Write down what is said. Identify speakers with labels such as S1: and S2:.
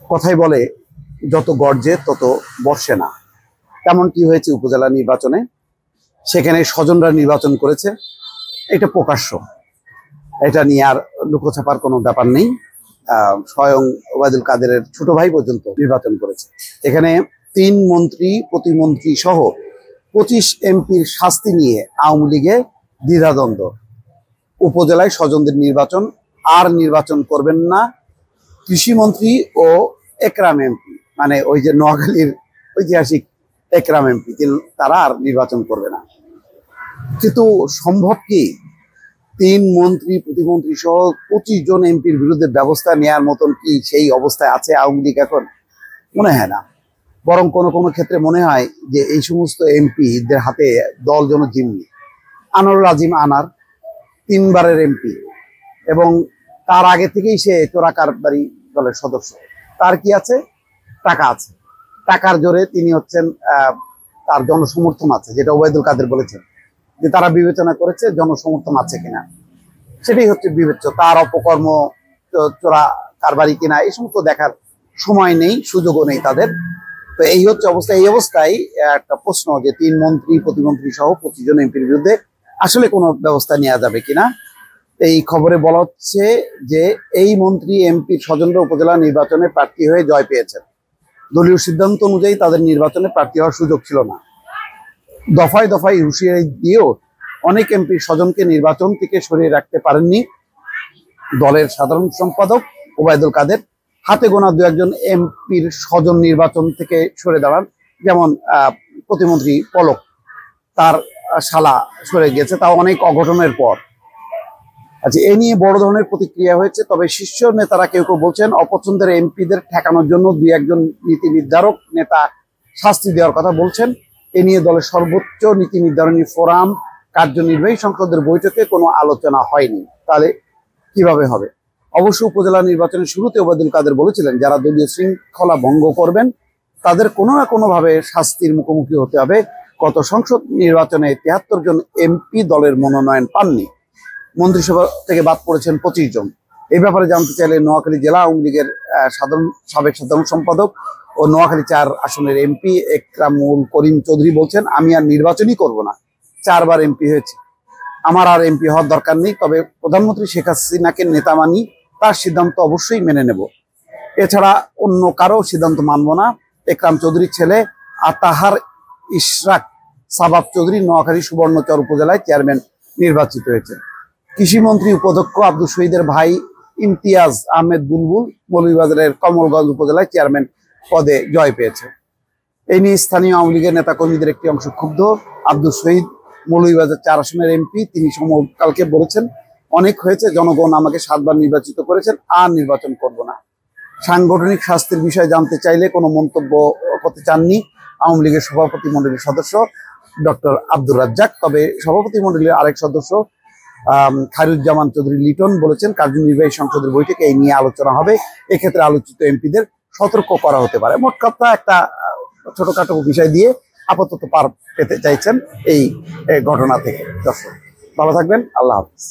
S1: কথাই বলে যত গর্জে তত বর্ষে না। তেমনটি হয়েছে উপজেলা নির্বাচনে। সেখানে স্বজনরা নির্বাচন করেছে, এটা প্রকাশ্য, এটা নিয়ে আর লুকোছাপার কোনো ব্যাপার নেই। স্বয়ং ওবায়দুল কাদেরের ছোট ভাই পর্যন্ত নির্বাচন করেছে। এখানে 3 মন্ত্রী প্রতিমন্ত্রী সহ 25 এমপির শাস্তি নিয়ে আওয়ামী লীগে দ্বিধাদ্বন্দ্ব। উপজেলায় স্বজনদের নির্বাচন আর নির্বাচন করবেন না কৃষিমন্ত্রী ও একরাম এমপি, মানে ওই যে নোয়াখালীর ঐতিহাসিক একরাম এমপি, তারা আর নির্বাচন করবে না। কিন্তু সম্ভব কি 3 মন্ত্রী প্রতিমন্ত্রী সহ 25 জন এমপির বিরুদ্ধে ব্যবস্থা নেওয়ার মতন কি সেই অবস্থায় আছে আওয়ামী লীগ এখন? মনে হয় না। বরং কোনো কোনো ক্ষেত্রে মনে হয় যে এই সমস্ত এমপিদের হাতে দল যেন জিম্মি। আনোয়ারুল আজিম আনার 3 বারের এমপি এবং তার আগে থেকেই সে চোরাকারবারি দলের সদস্য। তার কি আছে? টাকা আছে। টাকার জোরে তিনি হচ্ছেন, তার জনসমর্থন আছে, যেটা ওবায়দুল কাদের বলেছেন যে তারা বিবেচনা করেছে জনসমর্থন আছে কিনা, সেটাই হচ্ছে বিবেচ্য। তার অপকর্ম, চোরা কারবারি কিনা, এই সমস্ত দেখার সময় নেই, সুযোগও নেই তাদের। তো এই হচ্ছে অবস্থা। এই অবস্থায় একটা প্রশ্ন যে 3 মন্ত্রী প্রতিমন্ত্রী সহ 25 জন এমপির বিরুদ্ধে আসলে কোনো ব্যবস্থা নেওয়া যাবে কিনা। এই খবরে বলা হচ্ছে যে এই মন্ত্রী এমপির স্বজনরা উপজেলা নির্বাচনে প্রার্থী হয়ে জয় পেয়েছেন। দলীয় সিদ্ধান্ত অনুযায়ী তাদের নির্বাচনে প্রার্থী হওয়ার সুযোগ ছিল না। দফায় দফায় হুঁশিয়ারি দিয়েও অনেক এমপির স্বজনকে নির্বাচন থেকে সরিয়ে রাখতে পারেননি দলের সাধারণ সম্পাদক ওবায়দুল কাদের। হাতে গোনা 2-1 এমপির স্বজন নির্বাচন থেকে সরে দাঁড়ান, যেমন প্রতিমন্ত্রী পলক, তার শালা সরে গেছে, তাও অনেক অঘটনের পর। আচ্ছা, এ নিয়ে বড় ধরনের প্রতিক্রিয়া হয়েছে। তবে শীর্ষ নেতারা কেউ কেউ বলছেন অপছন্দের এমপিদের ঠেকানোর জন্য 2-1 নীতি নির্ধারক নেতা শাস্তি দেওয়ার কথা বলছেন। এ নিয়ে দলের সর্বোচ্চ নীতি নির্ধারণী ফোরাম কার্যনির্বাহী সংসদের বৈঠকে কোনো আলোচনা হয়নি। তাহলে কিভাবে হবে? অবশ্য উপজেলা নির্বাচনের শুরুতে ওবায়দুল কাদের বলেছিলেন যারা দলীয় শৃঙ্খলা ভঙ্গ করবেন তাদের কোনো না কোনো ভাবে শাস্তির মুখোমুখি হতে হবে। গত সংসদ নির্বাচনে 73 জন এমপি দলের মনোনয়ন পাননি, মন্ত্রিসভা থেকে বাদ পড়েছেন 25 জন। এই ব্যাপারে জানতে চাইলে নোয়াখালী জেলা আওয়ামী লীগের সাবেক সাধারণ সম্পাদক ও নোয়াখালী 4 আসনের এমপি একরামুল করিম চৌধুরী বলছেন, আমি আর নির্বাচনই করব না, 4 বার এমপি হয়েছে, আমার আর এমপি হওয়ার দরকার নেই। তবে প্রধানমন্ত্রী শেখ হাসিনাকে নেতা মানি, তার সিদ্ধান্ত অবশ্যই মেনে নেব, এছাড়া অন্য কারো সিদ্ধান্ত মানব না। একরাম চৌধুরীর ছেলে আতাহার ইশরাক সাবাব চৌধুরী নোয়াখালী সুবর্ণচর উপজেলায় চেয়ারম্যান নির্বাচিত হয়েছে। কৃষিমন্ত্রী উপাধ্যক্ষ আব্দুল শহীদের ভাই ইমতিয়াজ আহমেদ বুলবুল মৌলভীবাজারের কমলগঞ্জ উপজেলায় চেয়ারম্যান পদে জয় পেয়েছে। এই নিয়ে স্থানীয় আওয়ামী লীগের নেতা কর্মীদের একটি অংশ ক্ষুব্ধ। আব্দুল শহীদ মৌলভীবাজার 4 আসনের এমপি, তিনি সমকালকে বলেছেন, অনেক হয়েছে, জনগণ আমাকে 7 বার নির্বাচিত করেছেন, আর নির্বাচন করব না। সাংগঠনিক স্বাস্থ্যের বিষয়ে জানতে চাইলে কোনো মন্তব্য করতে চাননি আওয়ামী লীগের সভাপতি মণ্ডলীর সদস্য ডক্টর আব্দুর রাজ্জাক। তবে সভাপতি মণ্ডলীর আরেক সদস্য খায়রুজ্জামান চৌধুরী লিটন বলেছেন, কার্যনির্বাহী সংসদের বৈঠকে এই নিয়ে আলোচনা হবে, এক্ষেত্রে আলোচিত এমপিদের সতর্ক করা হতে পারে। মোট কথা একটা ছোটখাটো বিষয় দিয়ে আপাতত পার পেতে চাইছেন এই ঘটনা থেকে। দর্শক ভালো থাকবেন, আল্লাহ হাফিজ।